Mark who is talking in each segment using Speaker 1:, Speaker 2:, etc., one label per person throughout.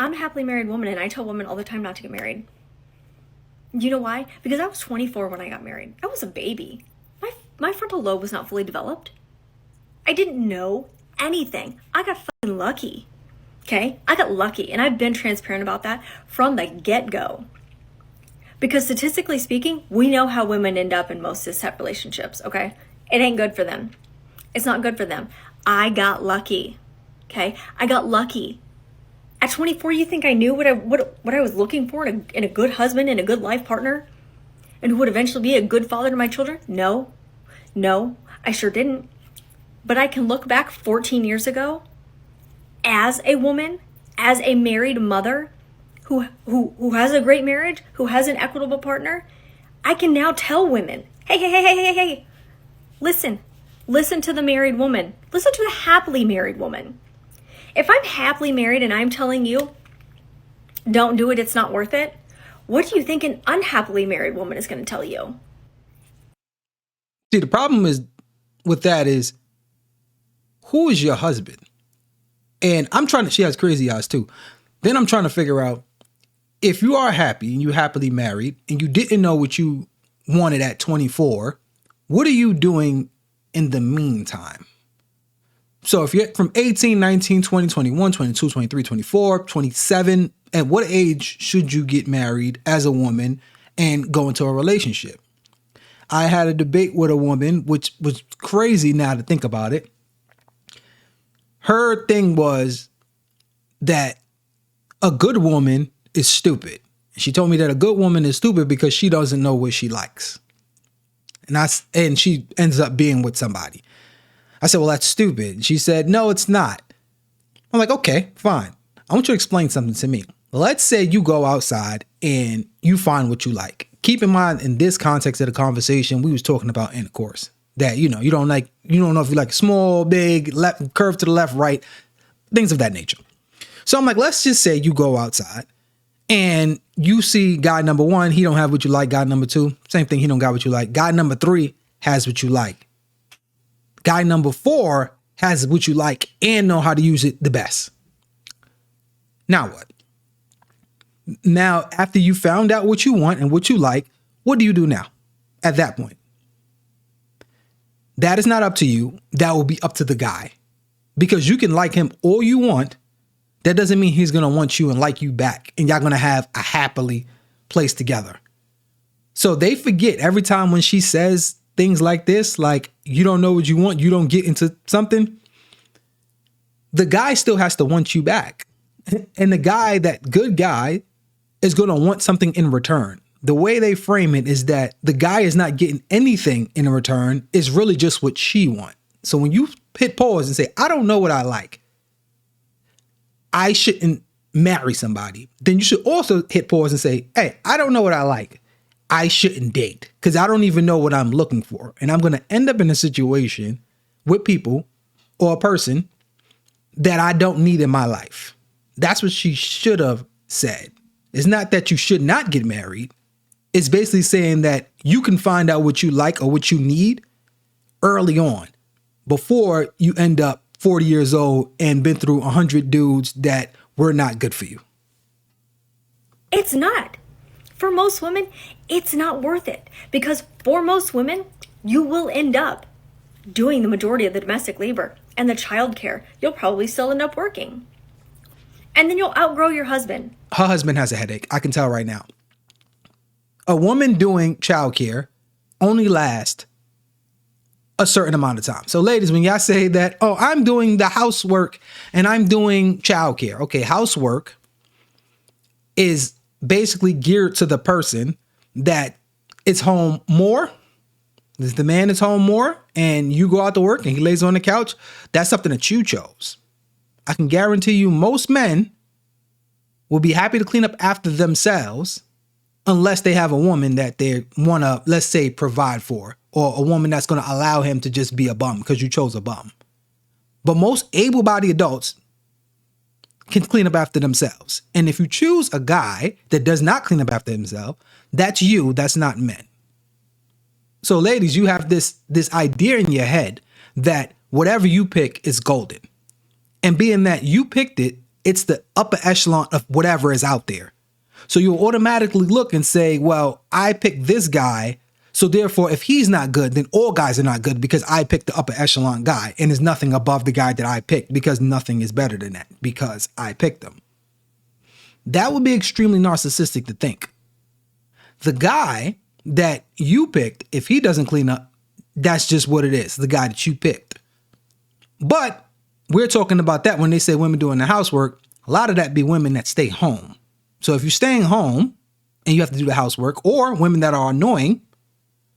Speaker 1: I'm a happily married woman, and I tell women all the time not to get married. You know why? Because I was 24 when I got married. I was a baby. My frontal lobe was not fully developed. I didn't know anything. I got fucking lucky. Okay? I got lucky, and I've been transparent about that from the get-go. Because statistically speaking, we know how women end up in most cis-het relationships, okay? It ain't good for them. It's not good for them. I got lucky, okay? I got lucky. At 24, you think I knew what I was looking for in a good husband and a good life partner? And who would eventually be a good father to my children? No, I sure didn't. But I can look back 14 years ago as a woman, as a married mother who has a great marriage, who has an equitable partner. I can now tell women, hey, listen to the married woman. Listen to the happily married woman. If I'm happily married and I'm telling you, don't do it, it's not worth it, what do you think an unhappily married woman is going to tell you?
Speaker 2: See, the problem is with that is, who is your husband? And she has crazy eyes too. Then I'm trying to figure out, if you are happy and you happily married and you didn't know what you wanted at 24, what are you doing in the meantime? So if you're from 18, 19, 20, 21, 22, 23, 24, 27, at what age should you get married as a woman and go into a relationship? I had a debate with a woman, which was crazy now to think about it. Her thing was that a good woman is stupid. She told me that a good woman is stupid because she doesn't know what she likes. And she ends up being with somebody. I said, well, that's stupid. She said, no, it's not. I'm like, okay, fine. I want you to explain something to me. Let's say you go outside and you find what you like. Keep in mind, in this context of the conversation, we was talking about intercourse. That, you don't know if you like small, big, left, curve to the left, right, things of that nature. So I'm like, let's just say you go outside and you see guy number one, he don't have what you like. Guy number two, same thing, he don't got what you like. Guy number three has what you like. Guy number four has what you like and know how to use it the best. Now what? Now, after you found out what you want and what you like, what do you do now at that point? That is not up to you. That will be up to the guy. Because you can like him all you want. That doesn't mean he's going to want you and like you back. And y'all going to have a happily place together. So they forget every time when she says things like this, like you don't know what you want, you don't get into something. The guy still has to want you back. And the guy, that good guy, is going to want something in return. The way they frame it is that the guy is not getting anything in return. It's really just what she wants. So when you hit pause and say, I don't know what I like, I shouldn't marry somebody, then you should also hit pause and say, hey, I don't know what I like, I shouldn't date because I don't even know what I'm looking for. And I'm going to end up in a situation with people or a person that I don't need in my life. That's what she should have said. It's not that you should not get married. It's basically saying that you can find out what you like or what you need early on before you end up 40 years old and been through 100 dudes that were not good for you.
Speaker 1: It's not. For most women, it's not worth it. Because for most women, you will end up doing the majority of the domestic labor and the child care. You'll probably still end up working. And then you'll outgrow your husband.
Speaker 2: Her husband has a headache. I can tell right now. A woman doing childcare only lasts a certain amount of time. So ladies, when y'all say that, oh, I'm doing the housework and I'm doing childcare. Okay, housework is basically geared to the person that is home more. If the man is home more and you go out to work and he lays on the couch, that's something that you chose. I can guarantee you most men will be happy to clean up after themselves unless they have a woman that they want to, let's say, provide for, or a woman that's going to allow him to just be a bum because you chose a bum. But most able-bodied adults can clean up after themselves. And if you choose a guy that does not clean up after himself, that's you, that's not men. So ladies, you have this idea in your head that whatever you pick is golden. And being that you picked it, It's the upper echelon of whatever is out there. So you'll automatically look and say, well, I picked this guy. So therefore, if he's not good, then all guys are not good because I picked the upper echelon guy and there's nothing above the guy that I picked because nothing is better than that because I picked them. That would be extremely narcissistic to think. The guy that you picked, if he doesn't clean up, that's just what it is, the guy that you picked. But we're talking about that when they say women doing the housework, a lot of that be women that stay home. So if you're staying home and you have to do the housework, or women that are annoying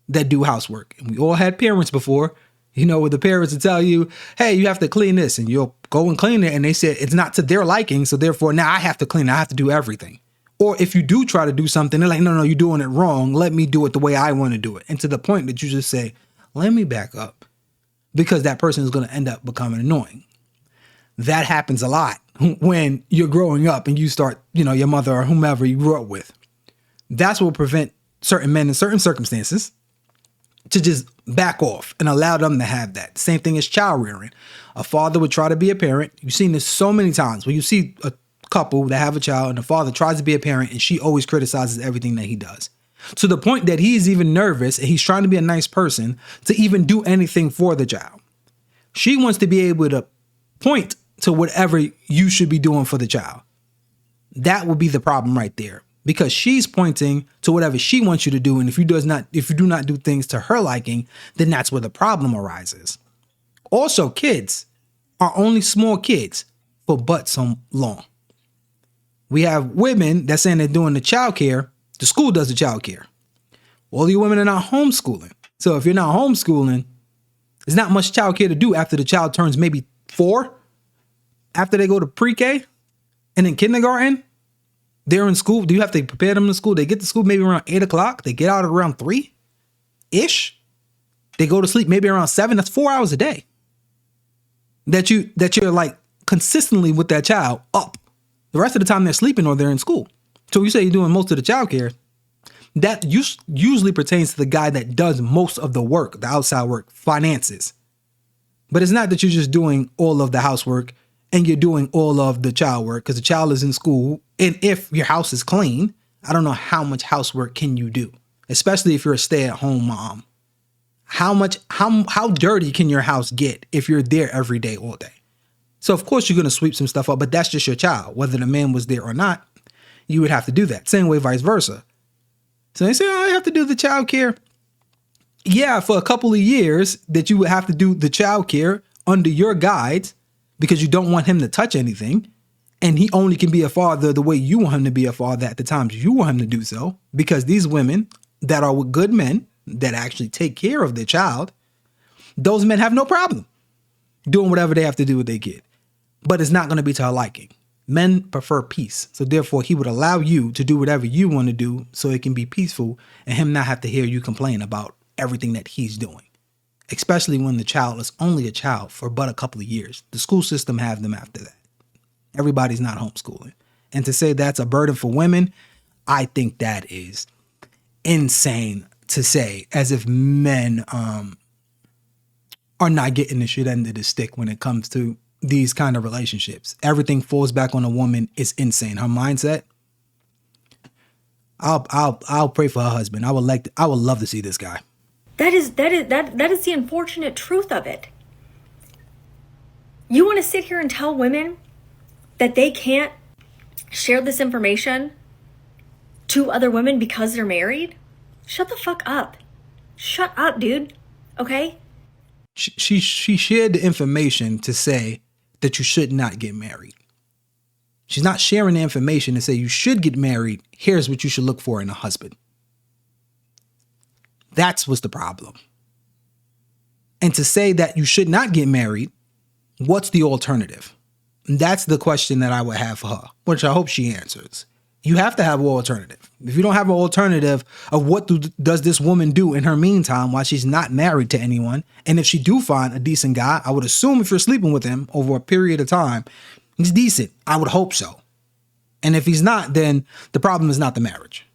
Speaker 2: that do housework. And we all had parents before, where the parents would tell you, hey, you have to clean this, and you'll go and clean it. And they said it's not to their liking. So therefore now I have to clean it. I have to do everything. Or if you do try to do something, they're like, no, you're doing it wrong. Let me do it the way I want to do it. And to the point that you just say, let me back up, because that person is going to end up becoming annoying. That happens a lot when you're growing up and you start, your mother or whomever you grew up with. That's what will prevent certain men in certain circumstances to just back off and allow them to have that. Same thing as child rearing. A father would try to be a parent. You've seen this so many times where you see a couple that have a child and the father tries to be a parent and she always criticizes everything that he does. To the point that he's even nervous and he's trying to be a nice person to even do anything for the child. She wants to be able to point to whatever you should be doing for the child. That will be the problem right there, because she's pointing to whatever she wants you to do. And if you do not do things to her liking, then that's where the problem arises. Also, kids are only small kids for but so long. We have women that saying they're doing the child care. The school does the child care. All you women are not homeschooling. So if you're not homeschooling, there's not much child care to do after the child turns maybe 4. After they go to pre-K and in kindergarten, they're in school. Do you have to prepare them to school? They get to school maybe around 8 o'clock. They get out at around 3-ish. They go to sleep maybe around 7. That's 4 hours a day that you're like consistently with that child up. The rest of the time they're sleeping or they're in school. So you say you're doing most of the child care. That usually pertains to the guy that does most of the work, the outside work, finances. But it's not that you're just doing all of the housework and you're doing all of the child work because the child is in school. And if your house is clean, I don't know how much housework can you do, especially if you're a stay-at-home mom. How dirty can your house get if you're there every day, all day? So of course you're going to sweep some stuff up, but that's just your child. Whether the man was there or not, you would have to do that. Same way, vice versa. So they say, I have to do the child care. Yeah, for a couple of years that you would have to do the child care under your guides because you don't want him to touch anything. And he only can be a father the way you want him to be a father at the times you want him to do so. Because these women that are with good men that actually take care of their child, those men have no problem doing whatever they have to do with their kid. But it's not going to be to her liking. Men prefer peace. So therefore, he would allow you to do whatever you want to do so it can be peaceful and him not have to hear you complain about everything that he's doing. Especially when the child is only a child for but a couple of years. The school system have them after that. Everybody's not homeschooling. And to say that's a burden for women, I think that is insane to say, as if men are not getting the shit end of the stick when it comes to these kind of relationships. Everything falls back on a woman. Is insane. Her mindset. I'll pray for her husband. I would love to see this guy.
Speaker 1: That is the unfortunate truth of it. You want to sit here and tell women that they can't share this information to other women because they're married? Shut the fuck up. Shut up, dude. Okay?
Speaker 2: She shared the information to say that you should not get married. She's not sharing the information to say you should get married. Here's what you should look for in a husband. That's what's the problem. And to say that you should not get married, what's the alternative? That's the question that I would have for her, which I hope she answers. You have to have an alternative. If you don't have an alternative of what does this woman do in her meantime while she's not married to anyone, and if she do find a decent guy, I would assume if you're sleeping with him over a period of time, he's decent. I would hope so. And if he's not, then the problem is not the marriage.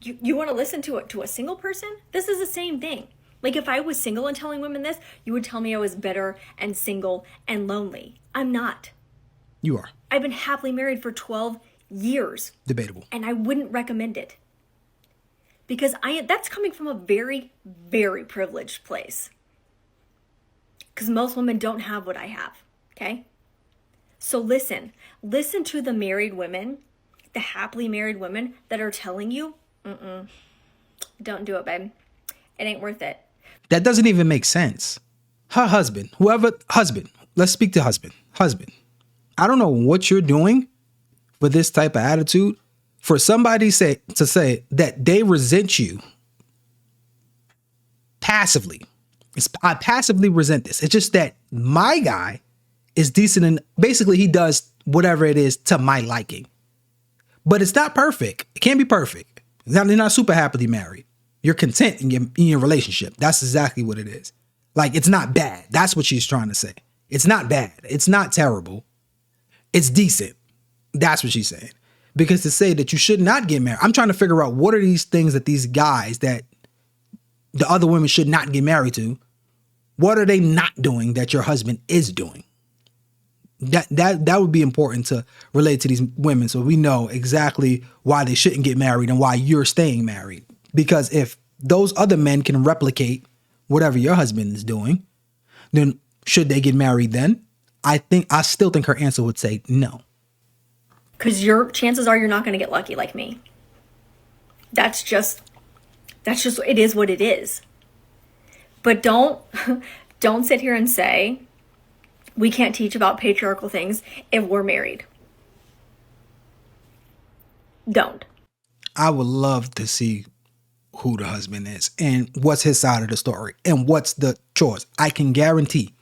Speaker 1: You want to listen to a single person? This is the same thing. Like if I was single and telling women this, you would tell me I was bitter and single and lonely. I'm not.
Speaker 2: You are.
Speaker 1: I've been happily married for 12 years.
Speaker 2: Debatable.
Speaker 1: And I wouldn't recommend it. Because that's coming from a very, very privileged place. Because most women don't have what I have. Okay? So listen to the married women, the happily married women that are telling you, don't do it, babe. It ain't worth it.
Speaker 2: That doesn't even make sense. Her husband, let's speak to husband. I don't know what you're doing with this type of attitude. For somebody to say that they resent you passively. I passively resent this. It's just that my guy is decent and basically he does whatever it is to my liking. But it's not perfect. It can't be perfect. You're not super happily married. You're content in your relationship. That's exactly what it is. Like, it's not bad. That's what she's trying to say. It's not bad. It's not terrible. It's decent. That's what she's saying. Because to say that you should not get married, I'm trying to figure out what are these things that these guys that the other women should not get married to, what are they not doing that your husband is doing? That would be important to relate to these women so we know exactly why they shouldn't get married and why you're staying married. Because if those other men can replicate whatever your husband is doing, then should they get married then? I still think her answer would say no.
Speaker 1: Because your chances are you're not going to get lucky like me. That's just, it is what it is. But don't sit here and say, we can't teach about patriarchal things if we're married. Don't.
Speaker 2: I would love to see who the husband is and what's his side of the story and what's the chores. I can guarantee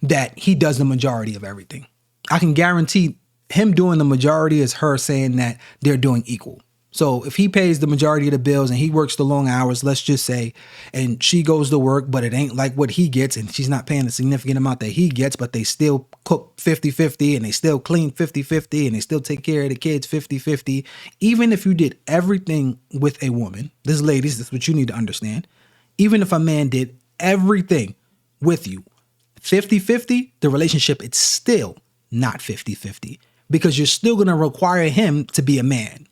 Speaker 2: that he does the majority of everything. I can guarantee him doing the majority is her saying that they're doing equal. So if he pays the majority of the bills and he works the long hours, let's just say, and she goes to work, but it ain't like what he gets and she's not paying a significant amount that he gets, but they still cook 50-50 and they still clean 50-50 and they still take care of the kids 50-50. Even if you did everything with a woman, this ladies, that's what you need to understand. Even if a man did everything with you 50-50, the relationship, it's still not 50-50 because you're still going to require him to be a man.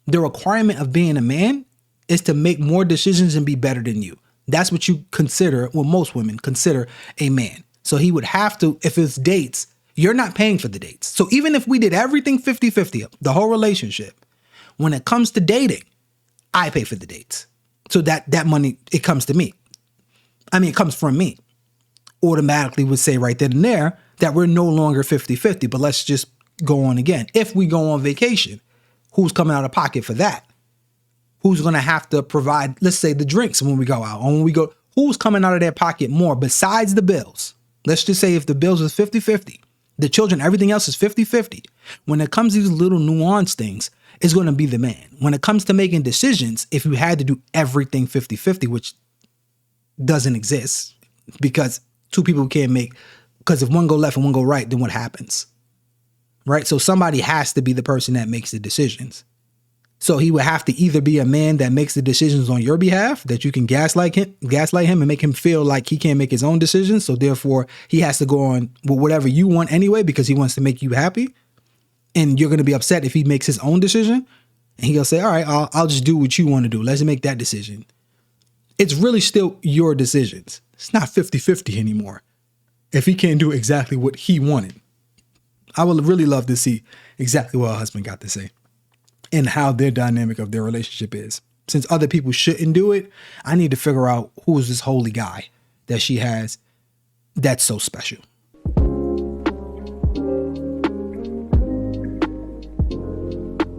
Speaker 2: The requirement of being a man is to make more decisions and be better than you. That's what you consider, well, most women consider a man. So he would have to, if it's dates, you're not paying for the dates. So even if we did everything 50-50, the whole relationship, when it comes to dating, I pay for the dates. So that money, it comes to me. I mean, it comes from me. Automatically would say right then and there that we're no longer 50-50, but let's just go on again. If we go on vacation, who's coming out of pocket for that? Who's going to have to provide, let's say, the drinks when we go out? Or when we go, who's coming out of their pocket more besides the bills? Let's just say if the bills is 50-50, the children, everything else is 50-50. When it comes to these little nuanced things, it's going to be the man. When it comes to making decisions, if you had to do everything 50-50, which doesn't exist because two people can't make, because if one go left and one go right, then what happens? Right? So somebody has to be the person that makes the decisions. So he would have to either be a man that makes the decisions on your behalf, that you can gaslight him and make him feel like he can't make his own decisions. So therefore he has to go on with whatever you want anyway, because he wants to make you happy. And you're going to be upset if he makes his own decision. And he'll say, all right, I'll just do what you want to do. Let's make that decision. It's really still your decisions. It's not 50-50 anymore. If he can't do exactly what he wanted. I would really love to see exactly what her husband got to say and how their dynamic of their relationship is. Since other people shouldn't do it, I need to figure out who is this holy guy that she has that's so special.